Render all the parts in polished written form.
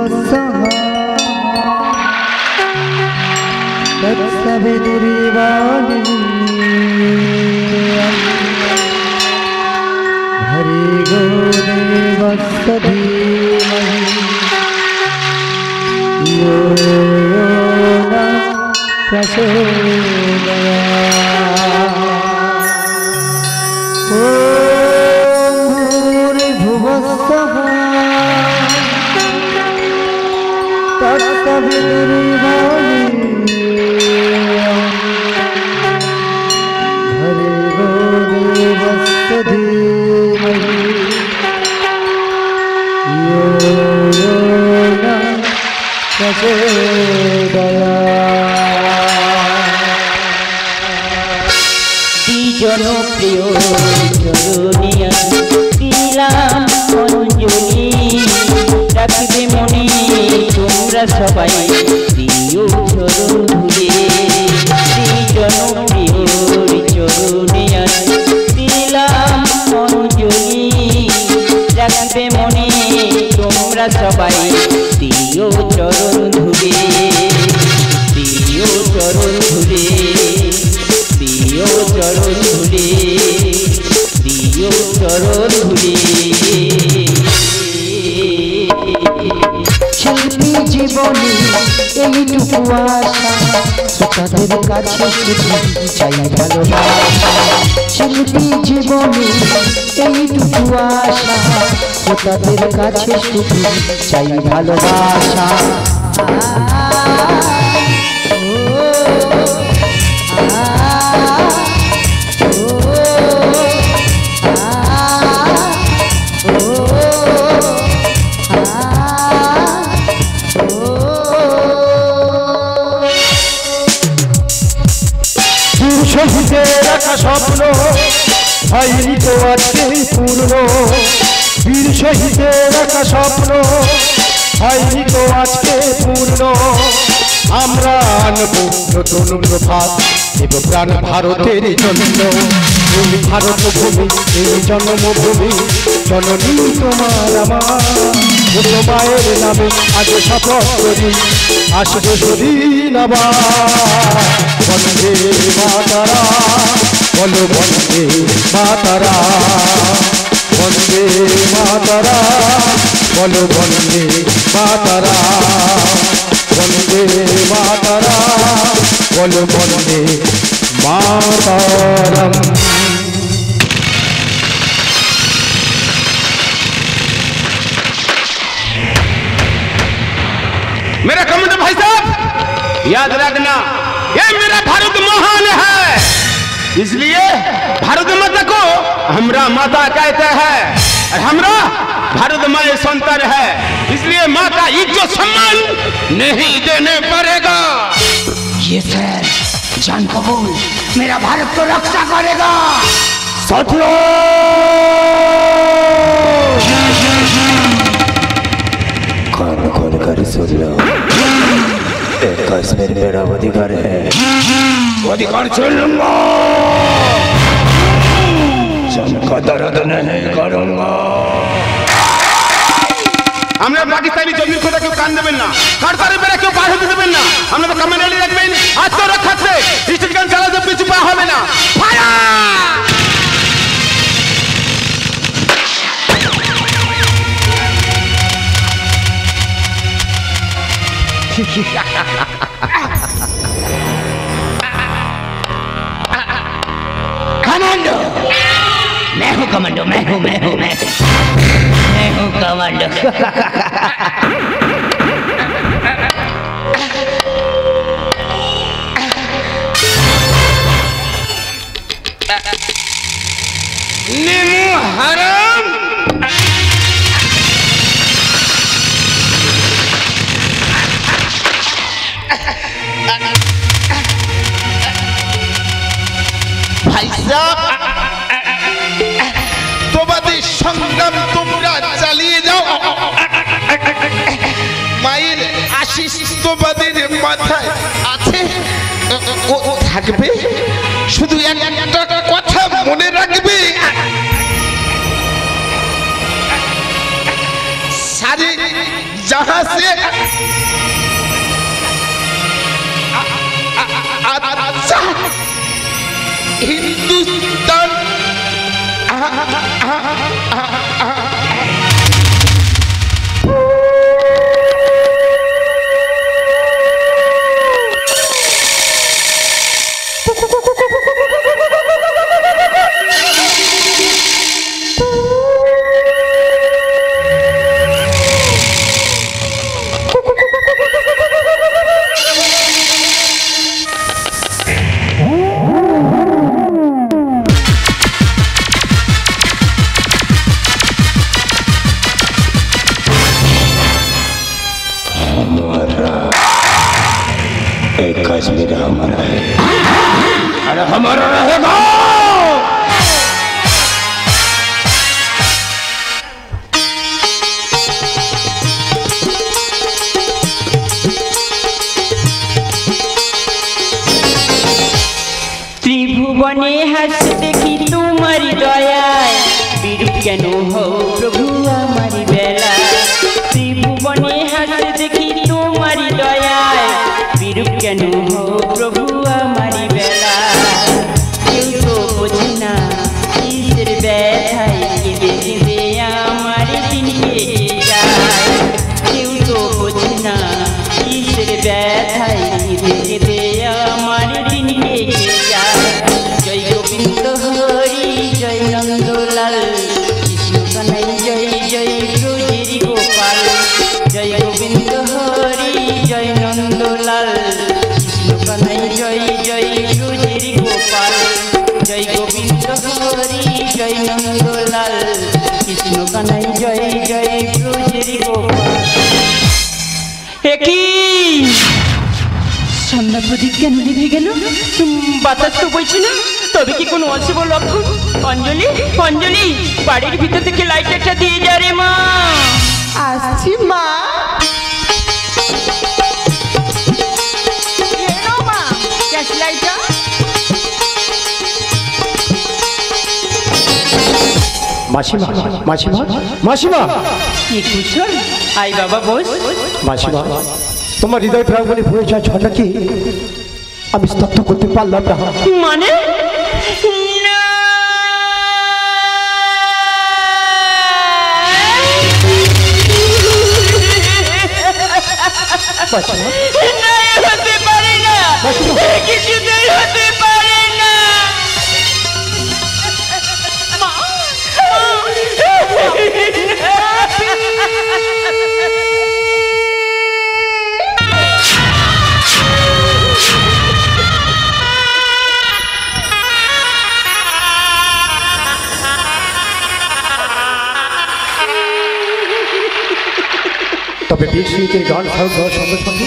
भुवस्सः तत्सवितुर्वरेण्यं भर्गो देवस्य धीमहि यो न प्रचोदयात्। ॐ भूर्भुवस्सः तत्सवितुर्वरेण्यं भर्गो देवस्य धीमहि यो न জনপ্রিয় চরণিয়া দিলাম অঞ্জলি রাখবে মনে তোমরা সবাই দিও চরণ ধুলে জনপ্রিয় চরণিয়া দিলাম অঞ্জলি রাখবে মনে তোমরা সবাই দিও চরণ ধুলে দিও চরণ ধুলে দিও চরণ ধুলে দিও চরণ ধুলে। শিল্পী জীবনে এইটুকু আশা শ্রোতাদের কাছে শুধু চাই ভালোবাসা। শিল্পী জীবনে এইটুকু আশা শ্রোতাদের কাছে শুধু চাই ভালোবাসা। শহীদের রাখা স্বপ্ন হয়নি তো আজকে পূর্ণ। বীর শহীদের রাখা স্বপ্ন হয়নি তো আজকে পূর্ণ। আমরা আনব নতুন প্রভাত দেব প্রাণ ভারতের জন্য। ভূমি ভারত ভূমি এই জন্মভূমি জননী তোমার আমার। মায়ের নামে আজ শপথ করি আসবে সেদিন আবার। বন্দে মাতারা বলো বন্দে মাতারা বন্দে মাতারা বলো বন্দে মাতারা বন্দে মাতারা বলো বন্দে মাতারাম। मेरा कमांडर भाई साहब याद रखना ये मेरा भारत महान है, इसलिए भारत माता को हमरा माता कहते हैं और हमरा भारत माँ संतान है, इसलिए माँ का इज्जत सम्मान नहीं देने पड़ेगा। ये सर जान कबूल मेरा भारत को रक्षा करेगा। साथियों कान खोल कर सुन लो, कश्मीर मेरा अधिकार है। अधिकार छीन लूंगा, सबका दर्द नहीं करूंगा। আমরা পাকিস্তানি জমির কথা কেউ কান দেবেন না, কারতারে বেড়া কেউ পার হতে দেবেন না। আমরা তো কমান্ডারি রাখবেন আত্মরক্ষার্থে, স্টিল গান চালাতে পিছু পা হবে না। ফায়ার! कमांडो मैं हूँ कमांडो मैं हूँ कमांडो। निमू हराम भाई साहब তোমাদের সংগ্রাম তোমরা চালিয়ে যাও, মায়ের আশিস তোমাদের মাথায় আছে, ও থাকবে। শুধু একটা কথা মনে রাখবে, সারে जहां से अच्छा हिंदुस्तान कश्मीर हमारा है। अरे हमारा रहेगा। त्रिभुवने हस देखी तुम्हारी दयाय বিরূপ কেন হও প্রভু আমারি বেলা ত্রিভুবনে হস দেখি তোমারি দয়ায় বিরূপ কেন হও প্রভু আমারি বেলা কেউ তো বোঝে না কিসের ব্যথায় কেঁদে কেঁদে আমার দিন কেটে যায় কেউ তো বোঝে না কিসের ব্যথায় কেঁদে কেঁদে আমার দিন কেটে যায় জয় গোবিন্দ হরি জয় নন্দলাল কৃষ্ণ কানাই জয় জয় ব্রজের গোপাল জয় গোবিন্দ হরি জয় নন্দলাল কৃষ্ণ কানাই জয় জয় ব্রজের গোপাল জয় গোবিন্দ হরি জয় নন্দলাল কৃষ্ণ কানাই জয় জয় ব্রজের গোপাল। একই সন্ধ্যা প্রদীপ কেন নিভে গেল? বাতাস তো বইছে না, তবে কি কোনো অশুভ লক্ষণ? অঞ্জলি অঞ্জলি বাড়ির ভিতর থেকে লাইট একটা দিয়ে যা রে মা। আসছি মা। মাসিমা মাসিমা মাসিমা কি কুশল? আই বাবা বস। মাসিমা তোমার হৃদয় প্রাঙ্গণে ভরে যায় ছটাকে আমি স্তব্ধ করতে পারলাম না। মানে না হতে পারে না, কিছুতেই হতে পারে না। তবে বীরশ্রীতের গান সাউন্ড হওয়ার সঙ্গে সঙ্গে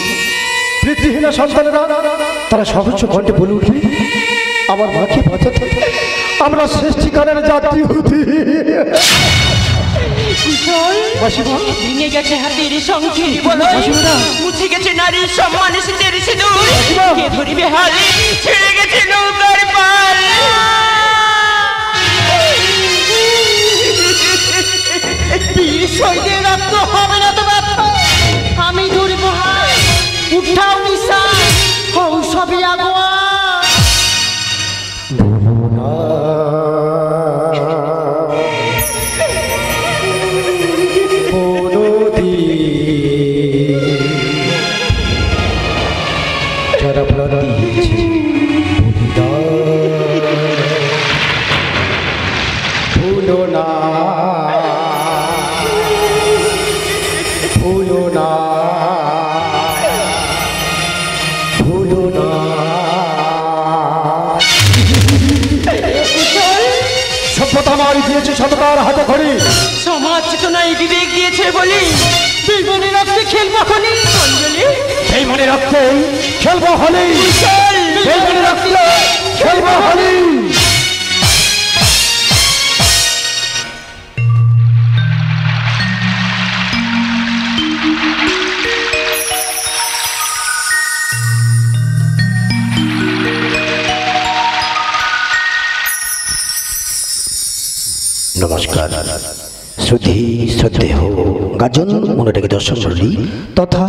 পিতৃহীনা সন্তানেরা তারা সহস্র কণ্ঠে বলে উঠবে আমার মাকে বাঁচাতে আমরা সৃষ্টিকারের যাত্রী হতে। ভেঙে গেছে হাতের শঙ্খের বলয়, মুছে গেছে নারীর সম্মান শীতের সিঁদুর, কে ধরিবে হাল ছেড়ে গেছে নৌকার পাল। শহীদের রক্ত হবে না তো ব্যর্থ, আমি ধরবো হাত, উঠাও নিশান, ঔষধি আগুয়া। যারা প্রাণ দিয়েছে ভুলো না ভুলো না ভুলো না। সভ্যতা মারি দিয়েছে সততার হাতে খড়ি, সমাজ চেতনায় বিবেক দিয়েছে বলি তুই মনে রাখতে খেলবো হলি। অঞ্জলি এই মনে রাখতে খেলবো হলি, এই মনে রাখতে খেলবো হলি। নমস্কার শ্রদ্ধে শ্রদ্ধেয় গাজন মণ্ডলীকে দর্শক মণ্ডলী তথা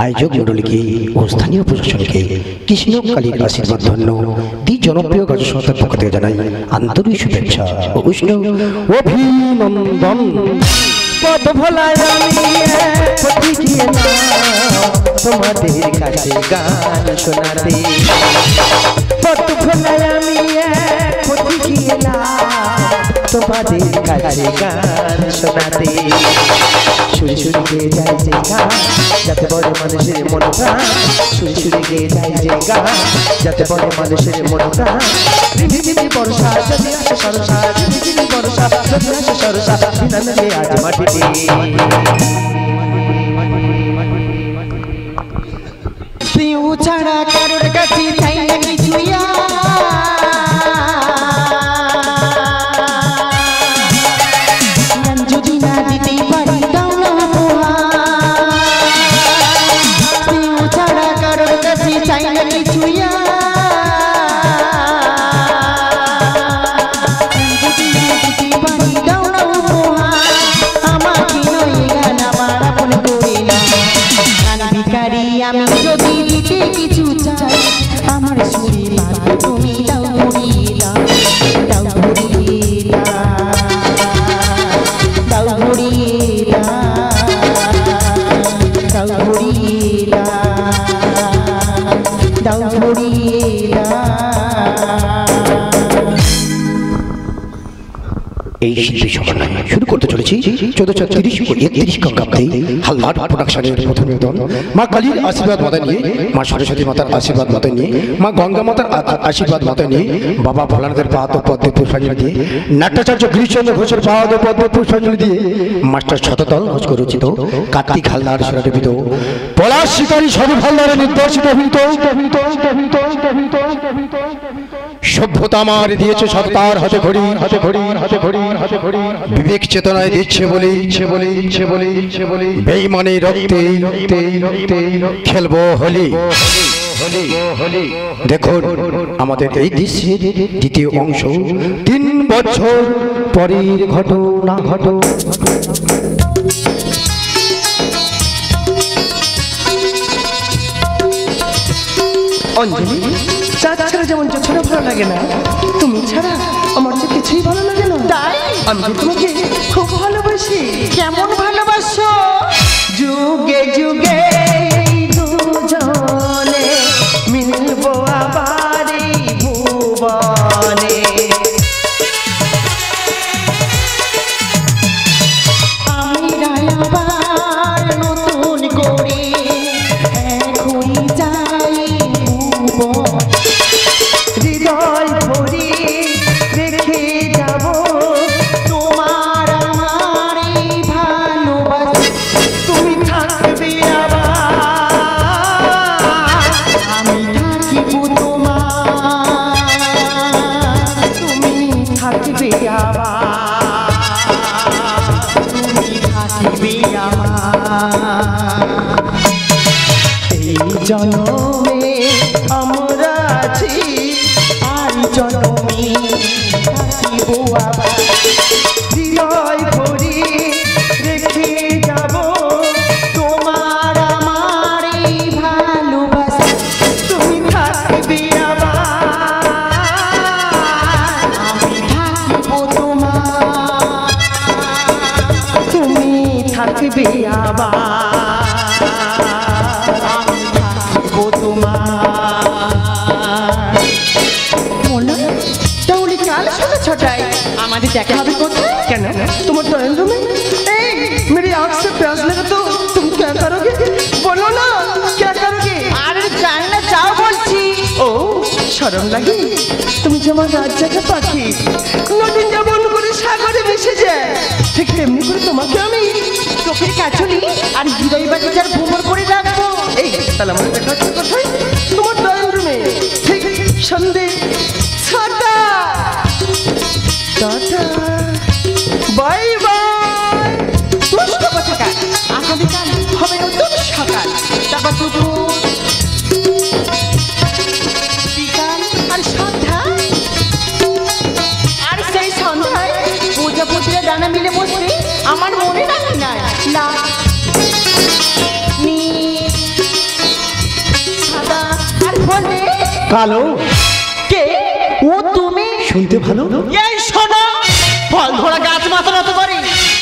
আয়োজক মণ্ডলীকে ও স্থানীয় প্রশাসনকে কৃষ্ণকালীর আশীর্বাদ ধন্য দ্বি জনপ্রিয় গাজন সংস্থার পক্ষ থেকে জানাই আন্তরিক শুভেচ্ছা ও উষ্ণ অভিনন্দন। পদ ভোলায় আমি তোমাদের কাছে গান শোনাতে, পদ ভোলায় আমি তোমাদের কাছে গান শোনাতে, সুরে সুরে গেয়ে যায় যে গান যাতে বড় মানুষের মন প্রাণ, সুরে সুরে গেয়ে যায় যে গান যাতে বড় মানুষের মন প্রাণ। ঝিঝিঝি বর্ষা যদি আসে সরসা, ঝিঝিঝি বর্ষা যদি আসে সরসা, বিনালে আজ মাটিতে প্রিয় ছাড়া কারোর কাছে চাই না কিছু যদি না দিতে পারি দাও না প্রিয় ছাড়া কারোর কাছে চাই না কিছু যদি না দিতে পারি দাও না আমাকে নয় গান আমার আপন করে না গান ভিখারি আমি যদি দিতে কিছু চাই আমার সুরে মাথা তুমি দাও ঘুরিয়ে দাও, দাও ঘুরিয়ে দাও, দাও ঘুরিয়ে দাও, দাও ঘুরিয়ে দাও, দাও ঘুরিয়ে এই শিল্পী সমন্বয় শুরু করতে চলেছি 1430 ও 31 খ্রিস্টাব্দে হালদার প্রোডাকশনের প্রথম দল মা কালীর আশীর্বাদ মাতা নিয়ে, মা সরস্বতী মাতার আশীর্বাদ মাতা নিয়ে, মা গঙ্গা মাতার আশীর্বাদ মাতা নিয়ে, বাবা ভোলানাথের পাদ ও পদ্মে পুষ্পাঞ্জলি দিয়ে, নাট্যাচার্য গিরিশচন্দ্র ঘোষের পাদ ও পদ্মে পুষ্পাঞ্জলি দিয়ে, মাস্টার শতদল ঘোষ রচিত কার্তিক হালদার সুরারোপিত পলাশ শিকারী সরূপ হালদারের নির্দেশিত সভ্যতা আমার দিয়েছে সত্তার হাতে ঘড়ি, হাতে ঘড়ি, হাতে ঘড়ি, হাতে ঘড়ি, বিবেক চেতনায় দিচ্ছে বলে বেঈমানে রক্তে খেলবো হোলি। দেখুন আমাদের এই দৃশ্যের দ্বিতীয় অংশ 3 বছর পরের ঘটনা। অঞ্জলি চাঁদ ছাড়া যেমন চোখেরও ভালো লাগে না, তুমি ছাড়া আমার যে কিছুই ভালো লাগে না। তাই আমি তোমাকে খুব ভালোবাসি। কেমন ভালোবাসো? যুগে যুগে দুজনে মিলবো আবার এই ভুবনে, আমি আবার নতুন করে এক হয়ে যাই হৃদয় ভরি রেখে যাব তোমার আমার এই ভালোবাসা, তুমি থাকবে আবার আমি থাকিব তোমার, তুমি থাকবে আবার তুমি থাকবে আমার। এই জন্মে আমরা আছি আর জন্মে থাকিব আবার, হৃদয় ভরি রেখে যাব তোমার আমার এই ভালোবাসা, তুমি থাকবে আবার আমি থাকিব তোমার, তুমি থাকবে আবার আমি থাকব তোমার। মোনা তাহলে কাল সাড়ে 6টায় আমাদের দেখা হবে কোথায়? কেন তোমার ড্রয়িং রুমে? এই मेरी आँख से प्यास लगा तो तुम क्या करोगे? बोलो ना क्या करोगे? अरे जाने ना जाओ বলছি। ও শরম লাগে? তুমি যেমন রাত জাগা পাখি নদীন যেমন করে সাগরে মিশে যায়, ঠিক তেমনি করে তোমাকে আমি চোখের কাছুলি আর হৃদয় বাগিচার ভ্রমণ করে রাখবো। এই তাহলে আমার দেখা হচ্ছে কোথায়? তোমার ড্রয়িং রুমে ঠিক সন্ধে 6টা। Tata bye bye. দুষ্ট কথাকার আগামীকাল হবে নতুন সকাল, তারপর দুপুর বিকাল আর সন্ধ্যা, আর সেই সন্ধ্যায় পূজা পুজোরা ডানা মিলে বসবে আমার কালো কে ও তুমি? শুনতে ভালো। এই শোনো, ফল ধরা গাছ মাথা নত করে,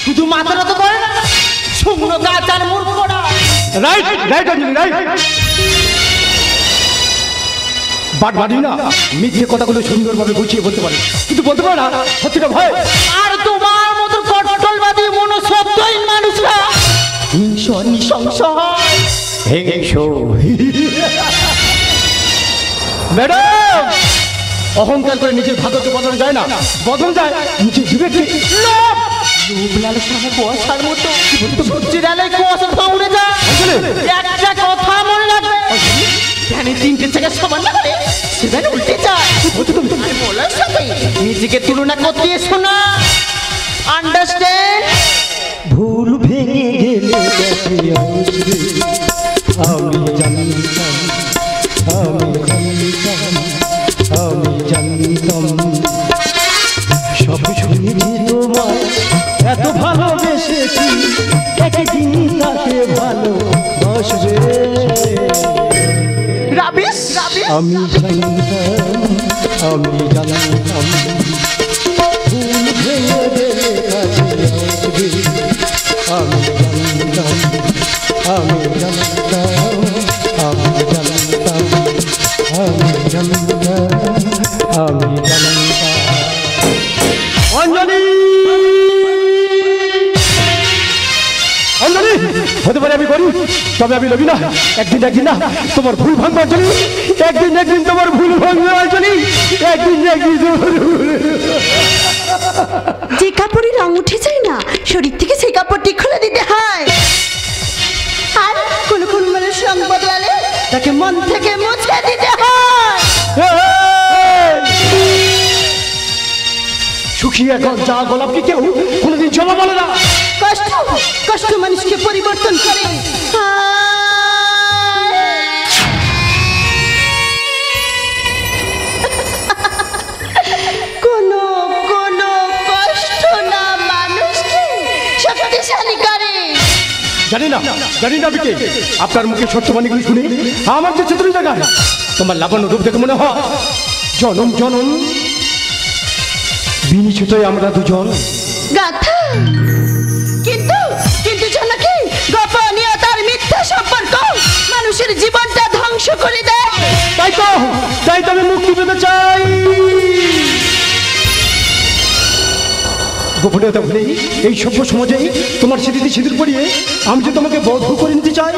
শুধু মাথা নত করে না, শুকনো গাছ আর মূর্খরা। রাইট রাইট অঞ্জলি রাইট। বাড়ি না মিথ্যে কথাগুলো সুন্দরভাবে গুছিয়ে বলতে পারে, কিন্তু বলতে পারে না সত্যিটা ভয়। আর তোমার মতো কট্টলবাদী মনস্তত্ত্বহীন মানুষরা হিংস নৃশংস হয়। ম্যাডাম, অহংকার করে নিজের ভাগ্যকে বদলানো যায় না, বদল যায় নিজের বিবেককে। লোভ লালসা কুয়াশার মতো সূর্যের আলোয় কুয়াশা উড়ে যায়। একটা কথা মনে রাখবে, ধ্যানে তিনটে থেকে সমান না করে সেখানে উল্টে যায়। বলার সাথে নিজেকে তুলনা করতে এসো না, আন্ডারস্ট্যান্ড? ভুল ভেঙে গেলে আমি জানতাম, আমি জানতাম সব শুনেছি তোমায় এত ভালোবেসেছি, একদিন তাকে ভালোবাসবে। রাবিশ রাবিশ আমি জানতাম, ভুল ভেঙে গেলে কাছে আসবে। আমি জানতাম। অঞ্জলি, অঞ্জলি, হতে পারে আমি করি, তবে আমি লবি না। একদিন না তোমার ভুল ভাঙবে অঞ্জলি, একদিন তোমার ভুল ভাঙবে অঞ্জলি, একদিন যে কাপড়ের রং উঠে যায় না শরীর থেকে সেই কাপড়টি খুলে দিতে হয়। আর কোনো মানুষ রং বদলালে তাকে মন থেকে মুছে দিতে হয়। শুকিয়ে যা গোলাপকে কেউ কোনোদিন জমা বলে না। কষ্ট কষ্ট মানুষকে পরিবর্তন করে। কোনো কষ্ট না মানুষকে শক্তিশালী করে। জানি না বিকে, আপনার মুখে সত্য বাণীগুলি শুনে আমার যে চিত্র জায়গায় তোমার লাবণ্য রূপ দেখে মনে হয় জনম জনম বিনিশ্চিতই আমরা দুজন গাথা। কিন্তু জানো কি, গোপনীয়তার মিথ্যা সম্পর্ক মানুষের জীবনটা ধ্বংস করে দেয়। তাই তো আমি মুক্তি পেতে চাই। গোপনীয়তা ভুলে এই সভ্য সমাজে তোমার স্মৃতি সিঁদুর পরিয়ে আমি যে তোমাকে বধূ করে নিতে চাই।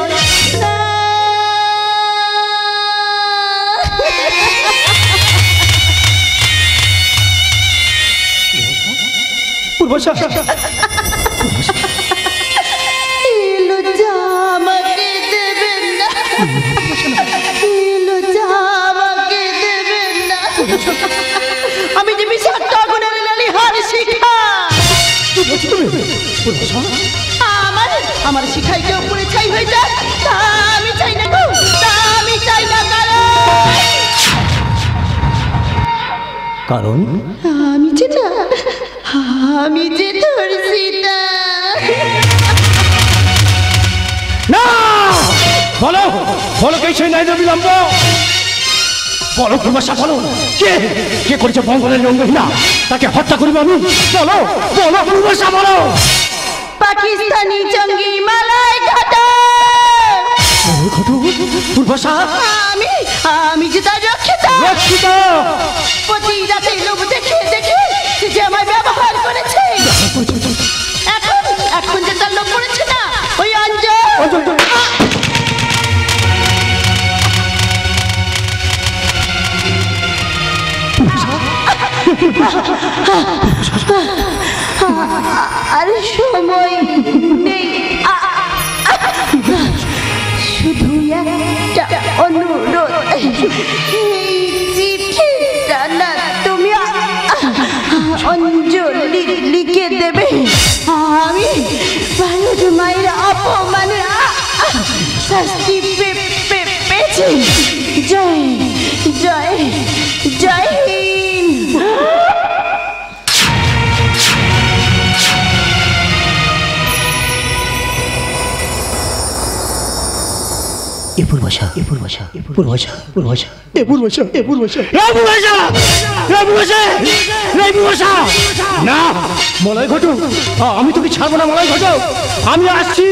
পূর্বশা আমাকে দেবেন না, দেবেন না। আমি যে বিষাক্ত আগুনের লালিহার শিখা, আমার শিখাই কেউ পুড়ে ছাই হয়ে যায়, তা আমি চাই না গো, কারণ আমি যে ধরছি না। বলো কে সেই নাই বিলম্ব, বলো পূর্বাশা, বলো কে করেছে বঙ্গলের রঙ্গহীনা, তাকে হত্যা করবো আমি। বলো পূর্বাশা, বলো। পাকিস্তানি জঙ্গি মালাই ঘাটা পূর্বাশা, আমি যে তার রক্ষিত। প্রতি রাতে লোভ দেখে সে যে আমায় ব্যবহার করেছে, এখন যে তার লোভ পড়েছে না, ওই অঞ্জল। আর সময় নেই, শুধু একটা অনুরোধ, এই চিঠিটা না তুমি অঞ্জলি লিখে দেবে। আমি ভারত মায়ের অপমানে শাস্তি পেয়েছি। জয় জয় জয় হিন্দ। এ পূর্বাশা এ পূর্বাশা এ পূর্বাশা পূর্বাশা এ পূর্বাশা এ পূর্বাশা না মলয় ঘটক, আমি তোকে ছাড়বো না মলয় ঘটক, আমি আসছি।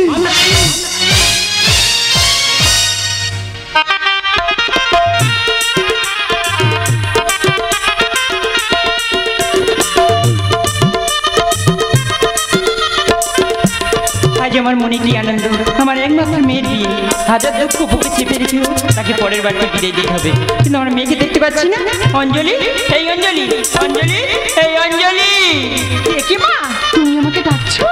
আজ আমার মনে কি আনন্দ, আমার একমাত্র মেয়ের বিয়ে। হাজার দুঃখ বুকে চেপে রেখেও তাকে পরের বাড়িতে বিদায় দিতে হবে, কিন্তু আমার মেয়েকে দেখতে পাচ্ছি না। অঞ্জলি, এই অঞ্জলি, অঞ্জলি, এই অঞ্জলি। কি মা, তুমি আমাকে ডাকছো?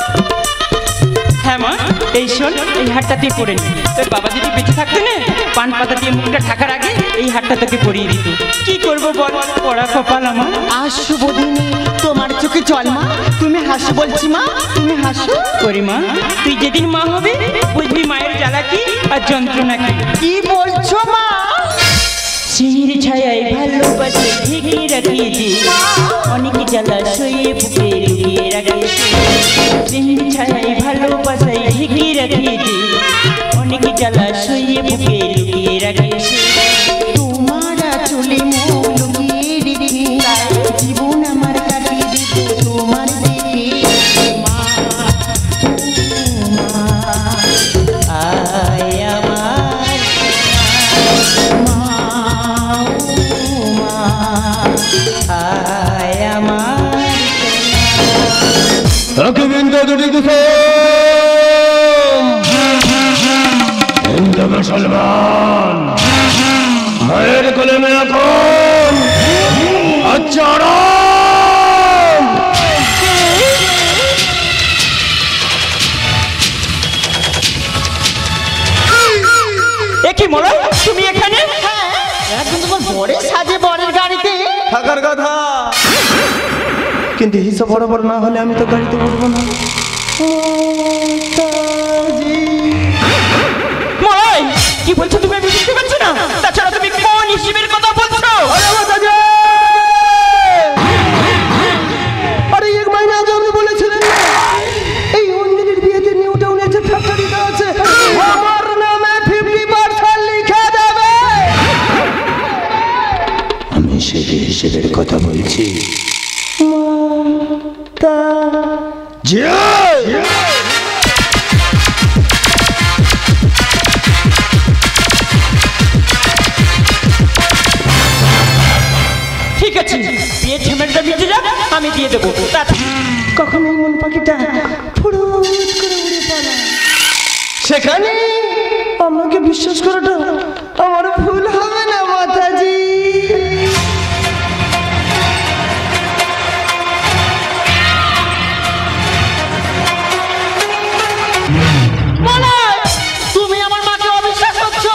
হ্যাঁ মা, এই শোন, এই হারটা তুই পরে নি। তোর বাবা যদি বেঁচে থাকতো না, পান পাতা দিয়ে মুখটা ঢাকার আগে এই হারটা তোকে পরিয়ে দিত। কি করবো বল, পড়া কপাল আমার। আর শুভ দিনে তোমার চোখে জল মা, তুমি হাসো বলছি মা, তুমি হাসো। ওরে মা, তুই যেদিন মা হবে বুঝবি মায়ের জ্বালা কি আর যন্ত্রণা কি। কি বলছো মা? শির ছায়ায় ভালোবাসে ঢেকে রাখিয়েছে, অনেক জ্বালা সয়ে বুকে লুকিয়ে রাখিয়েছে। শির ছায়ায় ভালোবাসায় ঢেকে রাখিয়েছে, অনেক জ্বালা সয়ে বুকে লুকিয়ে রাখিয়েছে। তোমার চলে মন লুকিয়ে রেখে জীবন আমার কাটিয়ে দিব তোমার দেখে। মা, আয় আমার মা, আয় আমার গোবিন্দ দুটি হিন্দু মুসলমান মায়ের কোলে এখন আচরণ। কি মলয়, তুমি এখানে? এখন তোমার বরের সাজে বরের গাড়িতে থাকার কথা, কিন্তু হিসাব বরাবর না হলে আমি তো গাড়িতে বসবো না। মলয়, কি বলছো তুমি? আমি বুঝতে পারছি না। তাছাড়া তুমি কোন হিসেবের কথা বলছো? আরে এক মাইনে আগে আপনি বলেছিলেন না, এই অঞ্জলির বিয়েতে নিউ টাউনে যে ফ্যাক্টরিটা আছে আমার নামে 50% লিখে দেবে। আমি সেই হিসেবের কথা বলছি। ঠিক আছে, বিয়ে ঝামেলাটা মিটে যাক, আমি দিয়ে দেবো। কখন এই মন পাখিটা ফুরুত করে উড়ে পালায়, সেখানে আমাকে বিশ্বাস করাটা আমার ভুল হবে না মাতাজি। তুমি আমার মাকে অবিশ্বাস করছো।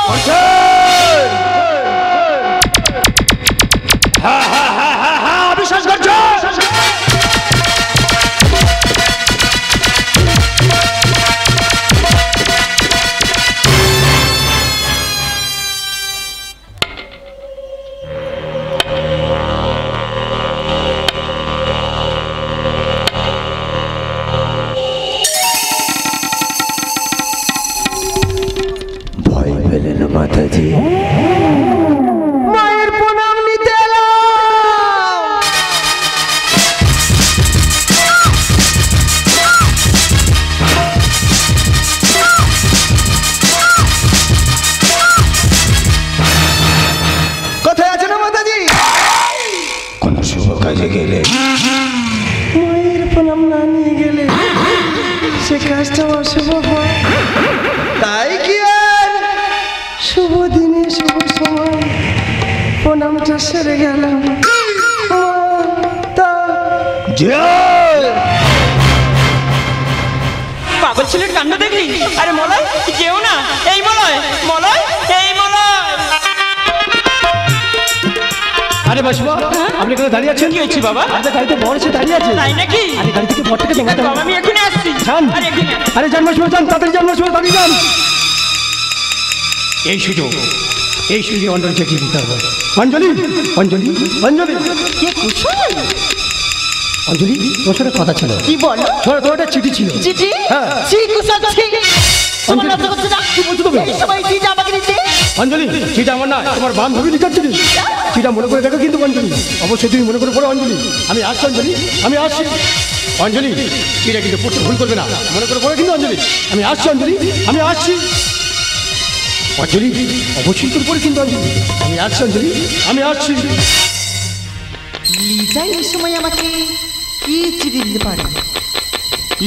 বিশ্বাস করছো? ভয় পেলে না মাতাজি? মায়ের প্রণাম নিতে এলাম। কোথায় আছে না মাতাজি? কোন শুভ কাজে গেলে মায়ের প্রণাম না নিয়ে গেলে সে কাজটা অশুভ হয়। তাই কি আর শুভ দিনে শুভ সময় প্রণামটা সেরে গেলাম। পাগল ছেলের কাণ্ড দেখলি? আরে মলয়, যেও না। এই মলয়, মলয়, এই মলয়। আরে বাসুবা, আপনি এখানে দাঁড়িয়ে আছেন? কি হয়েছে বাবা? আরে গাড়িতে বর এসে দাঁড়িয়ে আছে। তাই নাকি? আরে গাড়ি থেকে বরটাকে দমাতে বাবা, হবে। আমি এখনই আসছি। যান। আরে এখানে আয়। আরে যান বাসুবা, যান তাড়াতাড়ি, যান বাসুবা, দাঁড়িয়ে যান। এই সুযোগ অঞ্জলি চেঁচিয়ে দিতে হবে। অঞ্জলি, অঞ্জলি, অঞ্জলি, কে কুশল? অঞ্জলি, তোর সাথে কথা ছিল। কি বলো? তোর একটা চিঠি ছিল। চিঠি? হ্যাঁ। ছি কুশল ছি। তোমার লজ্জা করছে না? কি বলছো তুমি? এই সময় চিঠি আমাকে দিতে? অঞ্জলি চিটা আমার না, তোমার বান্ধবী লিখাচ্ছি। চিটা মনে করে দেখো কিন্তু অঞ্জলি, অবশ্যই তুমি মনে করে পড়ো অঞ্জলি। আমি আসছি অঞ্জলি, আমি আসছি অঞ্জলি। চিটা কিন্তু পড়তে ভুল করবে না, মনে করে পড়ো কিন্তু অঞ্জলি। আমি আসছি অঞ্জলি, আমি আসছি অঞ্জলি, অবশ্যই তোর পড়ে কিন্তু অঞ্জলি। আমি আসছি অঞ্জলি, আমি আসছি। লিজা এই সময় আমাকে কি চিঠি দিতে পারে?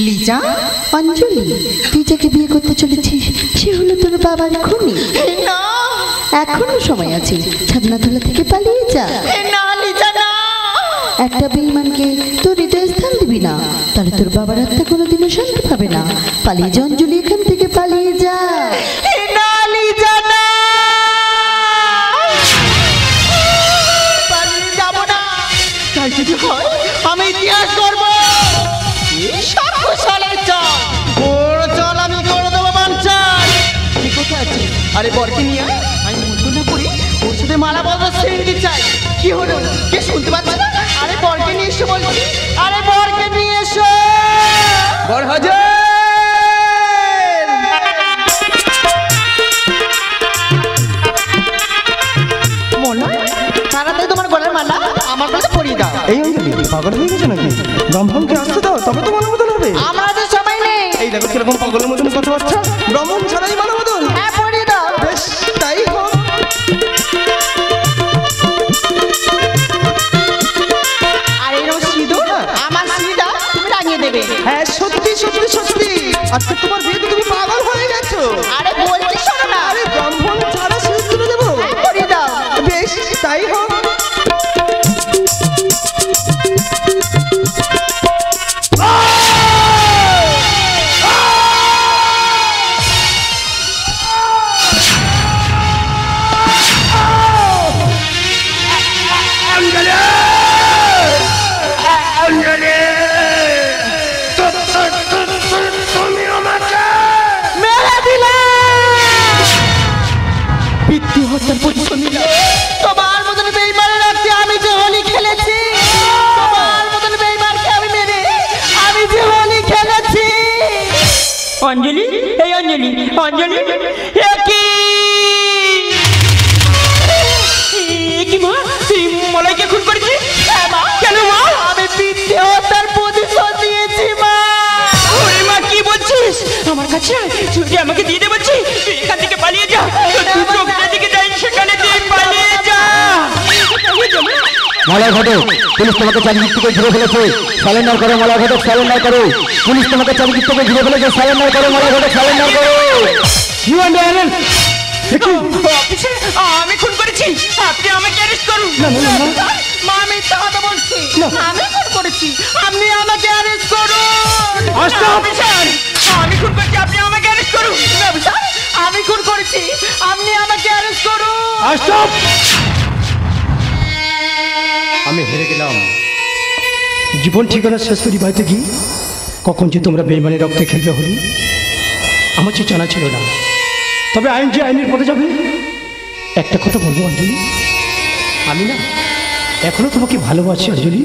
লিজা, অঞ্জলি, তুই যাকে বিয়ে করতে চলেছিস সে হলো তোর বাবার খুনি। না, এখনো সময় আছে, ছাদনাতলা থেকে পালিয়ে যা। না লিজা, না। একটা বেঈমানকে তোর হৃদয়ে স্থান দিবি না, তাহলে তোর বাবার আত্মা কোনোদিনও শান্তি পাবে না। পালিয়ে যা অঞ্জলি, এখান থেকে পালিয়ে যা। না লিজা, না, পালিয়ে যাব না। তাই যদি হয় আমি ইতিহাস করবো। আরে বরকে নিয়ে আমি মন্ত্র না করি ওর সাথে মালা বদলা ছেড়ে দিতে চাই। কি হলো, কে শুনতে পাচ্ছে না? আরে বরকে নিয়ে এসো বলছি, আরে বরকে নিয়ে এসো। বর হাজার মোনা, তাড়াতাড়ি তোমার গলার মালা আমার কাছে পরিয়ে দাও। এই অঞ্জলি পাগল হয়ে গেছে নাকি? ব্রাহ্মণকে আসতে দাও, তবে তো মালা বদল হবে। আমাদের সময় নেই। এই দেখো কিরকম পাগলের মতন কথাবার্তা। ব্রাহ্মণ ছাড়াই মালা বদল? হ্যাঁ, পরিয়ে দাও। বেশ, তাই হোক। আর এই সিঁদুর আমার সিঁদা তুমি লাগিয়ে দেবে। হ্যাঁ সত্যি সত্যি সত্যি। আচ্ছা তোমার বিয়েতে তুমি পাগল হয়ে গেছো? আরে বলছি শোনো না। আরে ব্রাহ্মণ ছাড়া শেষ করে দেবো? পরিয়ে দাও। বেশ, তাই হোক। তোমার মতন বেঈমানের রাখতে আমি যে হোলি খেলেছি, তোমার মতন বেঈমানকে আমি মেরে আমি যে হোলি খেলেছি। অঞ্জলি, এই অঞ্জলি, অঞ্জলি, কি মা তুই মলাইকে খুন করেছিস? কেন মা? আমি পিঠে হত্যার প্রতিশোধ নিয়েছি মা। ওরে মা, কি বলছিস? আমার কাছে তুই আমাকে দিয়ে দে বলছি। তুই এখান থেকে পালিয়ে যা, তুই চোখ যেদিকে যাই সেখানে তুই পালিয়ে যা। মালার ঘটক, পুলিশ তোমাকে চারিদিক থেকে ঘিরে ফেলেছে, সারেন্ডার করো। মালার ঘটক, সারেন্ডার করো। পুলিশ তোমাকে চারিদিক থেকে ঘিরে ফেলেছে, সারেন্ডার করো। মালার ঘটক, সারেন্ডার করো। অফিসে আমি খুন করেছি, আপনি আমাকে অ্যারেস্ট করুন। মা, আমি কথা বলছি, আমি খুন করেছি, আপনি আমাকে অ্যারেস্ট করুন। অফিসার, আমি খুন করেছি, আপনি আমাকে অ্যারেস্ট করুন। আমি খুন করেছি, আপনি আমাকে অ্যারেস্ট করুন। আমি হেরে গেলাম। জীবন ঠিকানা শেষ করি বাড়িতে গিয়ে কখন যে তোমরা বেইমানের রক্তে খেলবে হলি আমার যে জানা ছিল না। তবে আইন যে আইনের পথে যাবে। একটা কথা বলবো অঞ্জলি, আমি না এখনো তোমাকে ভালোবাসি অঞ্জলি।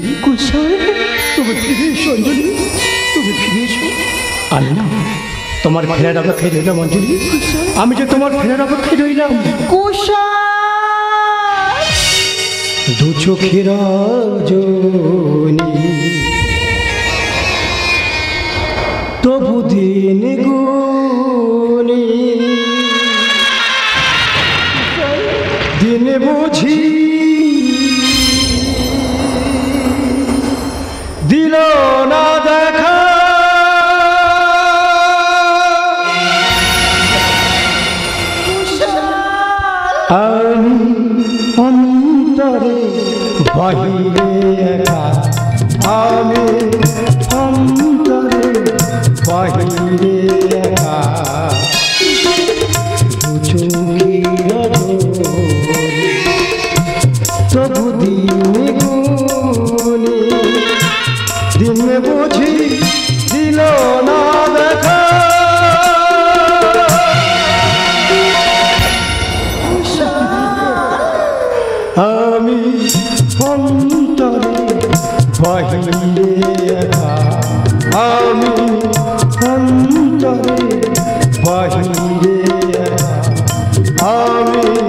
তুমি ফিরে এসো অঞ্জলি, তুমি ফিরে এসো। আমি না তোমার ফেরার অপেক্ষায় রইলাম অঞ্জলি, আমি যে তোমার ফেরার অপেক্ষায় রইলাম। দু চোখের জনি তবু দিন গুনি, দিন বুঝি দিল না দেখা। আমি অন্তরে বাহিরে একা, আমি অন্তরে বাহিরে একা। তবু দিন গুনি, দিন বুঝি দিল না দেখা। আমি অন্তরে বাহিরে একা, আমি অন্তরে বাহিরে একা, আমি